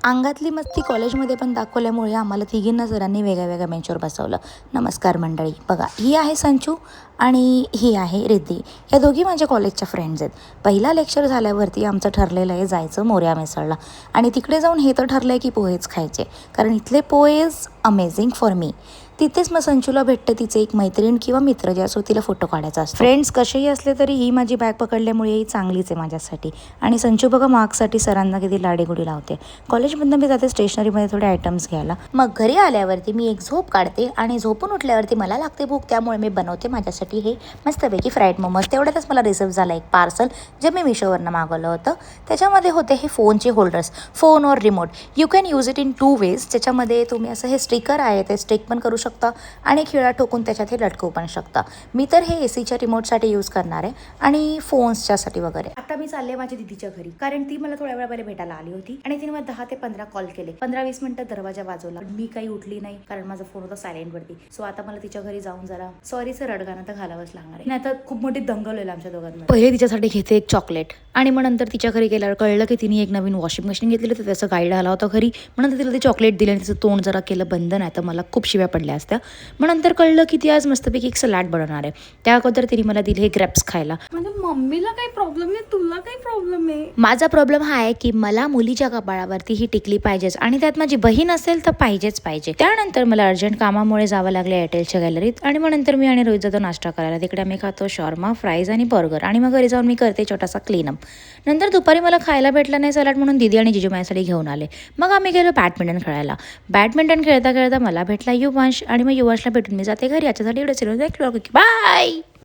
अंगातली मस्ती कॉलेजमध्ये पण दाखवल्यामुळे आम्हाला तिघींना सरांनी वेगळ्या वेगळ्या बेंचवर बसवलं. नमस्कार मंडळी, बघा ही आहे संचू आणि ही आहे रिद्धी. या दोघी माझ्या कॉलेजच्या फ्रेंड्स आहेत. पहिला लेक्चर झाल्यावरती आमचं ठरलेलं आहे जायचं मोरया मिसळला आणि तिकडे जाऊन हे तर ठरलं आहे की पोहेच खायचे, कारण इथले पोहेज अमेझिंग फॉर मी. तिथेच मग संचूला भेटतं तिचे एक मैत्रीण किंवा मित्र जे असो तिला फोटो काढायचा असतो. फ्रेंड्स कसेही असले तरी ही माझी बॅग पकडल्यामुळे ही चांगलीच आहे माझ्यासाठी. आणि संचू बघा मार्क्ससाठी सरांना किती लाडीगुडी लावते. कॉलेजमधनं मी जाते स्टेशनरीमध्ये थोडे आयटम्स घ्यायला. मग घरी आल्यावरती मी एक झोप काढते आणि झोपून उठल्यावरती मला लागते भूक, त्यामुळे मी बनवते माझ्यासाठी हे मस्तपैकी फ्राईड मोमोज. तेवढ्यातच मला रिसिव्ह झाला एक पार्सल जे मी मिशोवरनं मागवलं होतं. त्याच्यामध्ये होते हे फोनचे होल्डर्स, फोन और remote. You can use it in 2 ways. त्याच्यामध्ये तुम्ही असं हे स्टिकर आहे ते स्टिक पण करू शकता आणि खिळा ठोकून त्याच्यात हे लटकवू पण शकता. मी तर हे एसीच्या रिमोटसाठी यूज करणार आहे आणि फोन्सच्यासाठी वगैरे. आता मी चालले माझ्या दीदीच्या घरी, कारण ती मला थोड्या वेळा पहिले भेटायला आली होती आणि तिने मला 10 ते 15 कॉल केले. 15-20 मिनिटं दरवाजा वाजवला, मी काही उठली नाही कारण माझा फोन होता सायलेंट वरती. सो आता मला तिच्या घरी जाऊन जरा सॉरी सर रडगाणं तर घालावंच लागणार आहे, नाही तर खूप मोठी दंगल होईल आमच्या दोघांमध्ये. पहिले तिच्यासाठी घेते एक चॉकलेट आणि मग नंतर तिच्या घरी गेल्यावर कळलं की तिने एक नवीन वॉशिंग मशीन घेतलेलं होतं, त्याचा गाईड आला होता घरी. मग नंतर तिला ते चॉकलेट दिले आणि तिचं तोंड जरा केलं बंद, नाही तर मला खूप शिव्या पडल्या असत्या. मग नंतर कळलं की ती आज मस्तपैकी एक सलाड बनवणार आहे. त्या अगोदर तिने मला दिले हे ग्रेप्स खायला. म्हणजे मम्मीला काही प्रॉब्लेम नाही, तुला काही प्रॉब्लेम आहे? माझा प्रॉब्लेम हा आहे की मला मुलीच्या कपाळावरती ही टिकली पाहिजेच आणि त्यात माझी बहीण असेल तर पाहिजेच पाहिजे. त्यानंतर मला अर्जंट कामामुळे जावं लागलं एअरटेलच्या गॅलरीत आणि मग नंतर मी आणि रोहित जातो नाश्ता करायला. तिकडे आम्ही खातो शॉर्मा, फ्राईज आणि बर्गर आणि मग घरी जाऊन मी करते छोटासा क्लीनअप. नंतर दुपारी मला खायला भेटलं नाही सलाड म्हणून दीदी आणि जिजू माझ्यासाठी घेऊन आले. मग आम्ही गेलो बॅडमिंटन खेळायला. बॅडमिंटन खेळता खेळता मला भेटला युवांश आणि मग युवांशला भेटून मी जाते घरी. याच्यासाठी एवढं बाय.